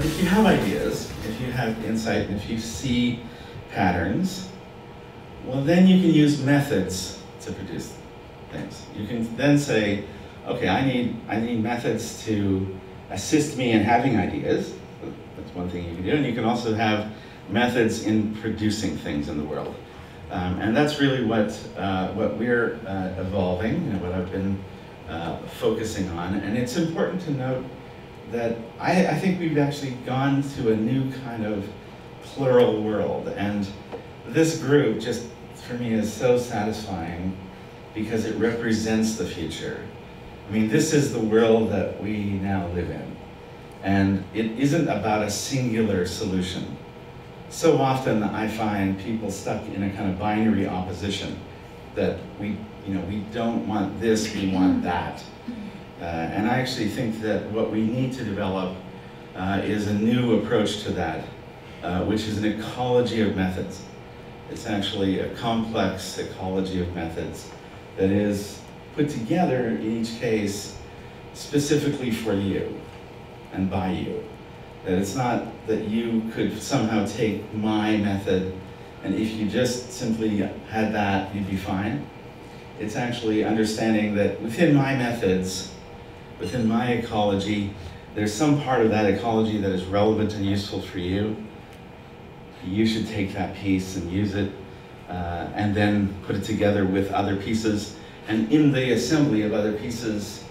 if you have ideas, if you have insight, and if you see patterns, well, then you can use methods to produce things. You can then say, okay, I need methods to assist me in having ideas. That's one thing you can do. And you can also have methods in producing things in the world. And that's really what we're evolving, what I've been focusing on. And it's important to note that I think we've actually gone to a new kind of plural world. And this group, just for me, is so satisfying because it represents the future. I mean, this is the world that we now live in. And it isn't about a singular solution. So often I find people stuck in a kind of binary opposition that we don't want this, we want that. And I actually think that what we need to develop is a new approach to that, which is an ecology of methods. It's actually a complex ecology of methods that is put together in each case specifically for you and by you. That it's not that you could somehow take my method and if you just simply had that, you'd be fine. It's actually understanding that within my methods, within my ecology, there's some part of that ecology that is relevant and useful for you. You should take that piece and use it, and then put it together with other pieces. And in the assembly of other pieces,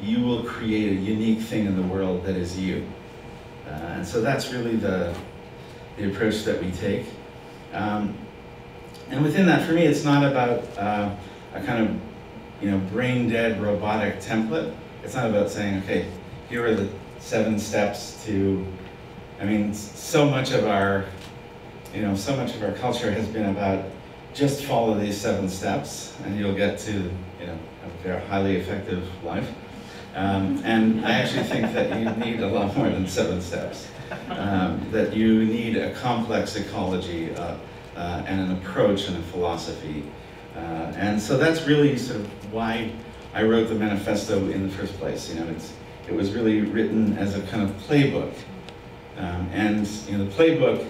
you will create a unique thing in the world that is you. And so that's really the approach that we take. And within that, for me, it's not about a kind of brain-dead robotic template. It's not about saying, okay, here are the 7 steps to, I mean, so much of our culture has been about just follow these 7 steps and you'll get to, a very highly effective life. And I actually think that you need a lot more than 7 steps. That you need a complex ecology and an approach and a philosophy. And so that's really sort of why I wrote the manifesto in the first place. It was really written as a kind of playbook. And the playbook,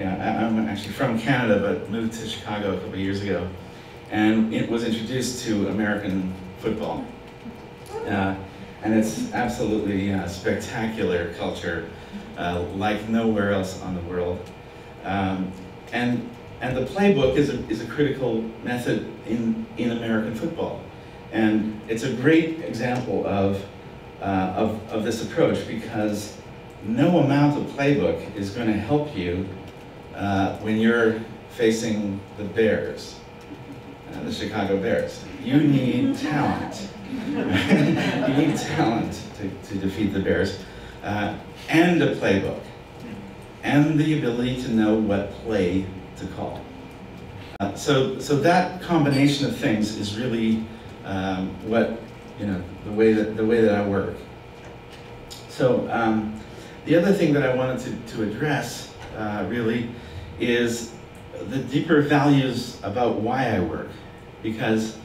I'm actually from Canada, but moved to Chicago a couple of years ago. And it was introduced to American football. And it's absolutely spectacular culture, like nowhere else on the world. And the playbook is a critical method in American football. And it's a great example of this approach because no amount of playbook is going to help you when you're facing the Bears, the Chicago Bears. You need talent. You need talent to defeat the Bears, and a playbook, and the ability to know what play to call. So that combination of things is really the way that I work. So the other thing that I wanted to address really is the deeper values about why I work, because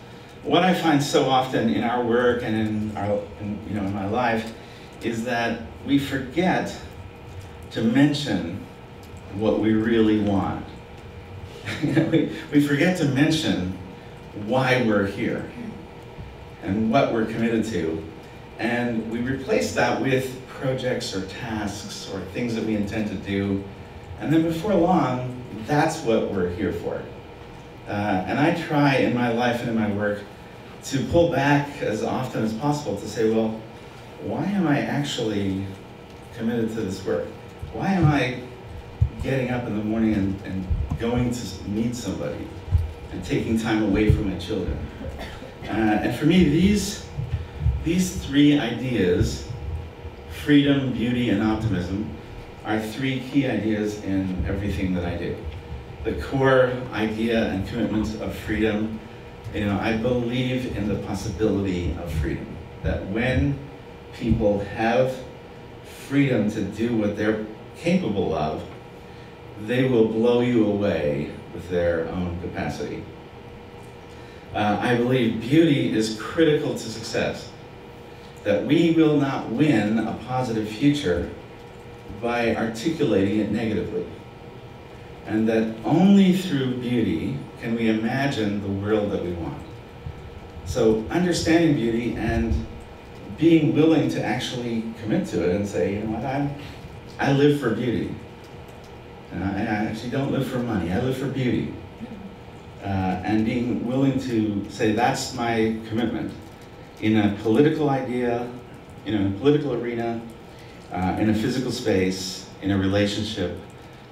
what I find so often in our work and in my life is that we forget to mention what we really want. We forget to mention why we're here and what we're committed to, and we replace that with projects or tasks or things that we intend to do, and then before long, that's what we're here for. And I try in my life and in my work to pull back as often as possible to say, well, why am I actually committed to this work? Why am I getting up in the morning and going to meet somebody and taking time away from my children? And for me, these 3 ideas, freedom, beauty, and optimism, are 3 key ideas in everything that I do. The core idea and commitment of freedom, I believe in the possibility of freedom. That when people have freedom to do what they're capable of, they will blow you away with their own capacity. I believe beauty is critical to success. That we will not win a positive future by articulating it negatively. And that only through beauty can we imagine the world that we want. So understanding beauty and being willing to actually commit to it and say, you know what, I live for beauty. And I actually don't live for money, I live for beauty. And being willing to say that's my commitment in a political idea, in a political arena, in a physical space, in a relationship,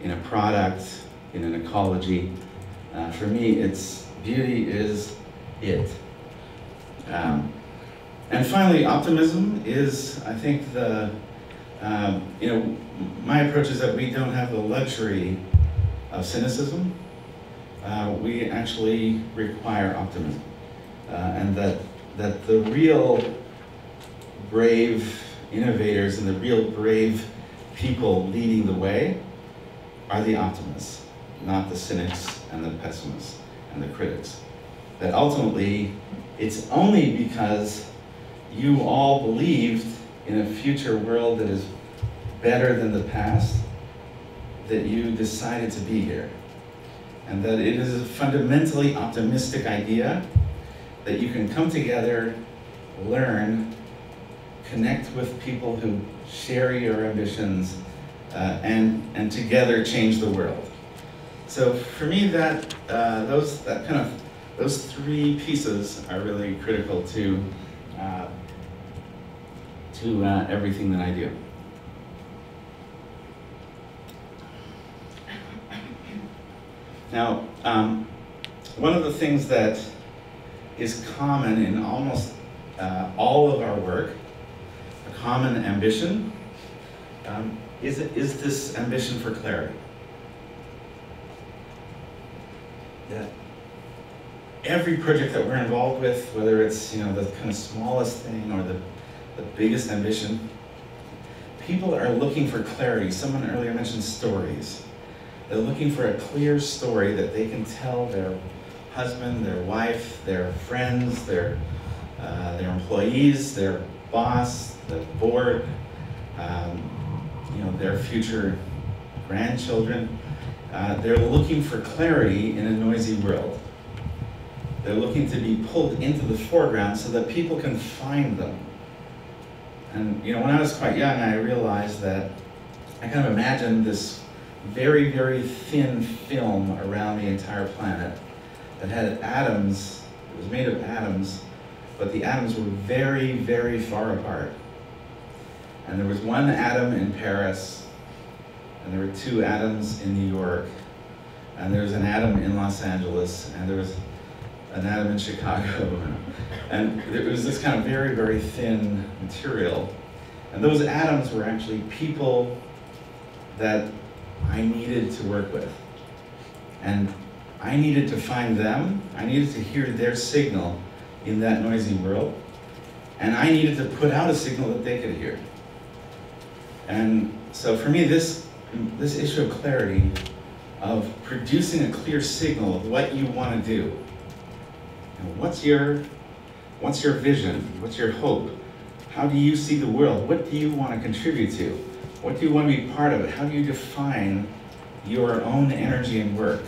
in a product, in an ecology. For me, it's beauty is it. And finally, optimism is, I think, my approach is that we don't have the luxury of cynicism. We actually require optimism. And that the real brave innovators and the real brave people leading the way are the optimists, not the cynics and the pessimists and the critics. That ultimately, it's only because you all believed in a future world that is better than the past that you decided to be here. And that it is a fundamentally optimistic idea that you can come together, learn, connect with people who share your ambitions, and together change the world. So for me, those three pieces are really critical to everything that I do. Now, one of the things that is common in almost all of our work, a common ambition, is this ambition for clarity. That every project that we're involved with, whether it's the kind of smallest thing or the biggest ambition, people are looking for clarity. Someone earlier mentioned stories. They're looking for a clear story that they can tell their husband, their wife, their friends, their employees, their boss, the board, their future grandchildren. They're looking for clarity in a noisy world. They're looking to be pulled into the foreground so that people can find them. And when I was quite young, I realized that I kind of imagined this very, very thin film around the entire planet that had atoms. It was made of atoms, but the atoms were very, very far apart. And there was one atom in Paris, and there were two atoms in New York, and there was an atom in Los Angeles, and there was an atom in Chicago. And it was this kind of very, very thin material. And those atoms were actually people that I needed to work with. And I needed to find them. I needed to hear their signal in that noisy world. And I needed to put out a signal that they could hear. And so for me, this issue of clarity, of producing a clear signal of what you want to do. What's your vision? What's your hope? How do you see the world? What do you want to contribute to? What do you want to be part of it? How do you define your own energy and work?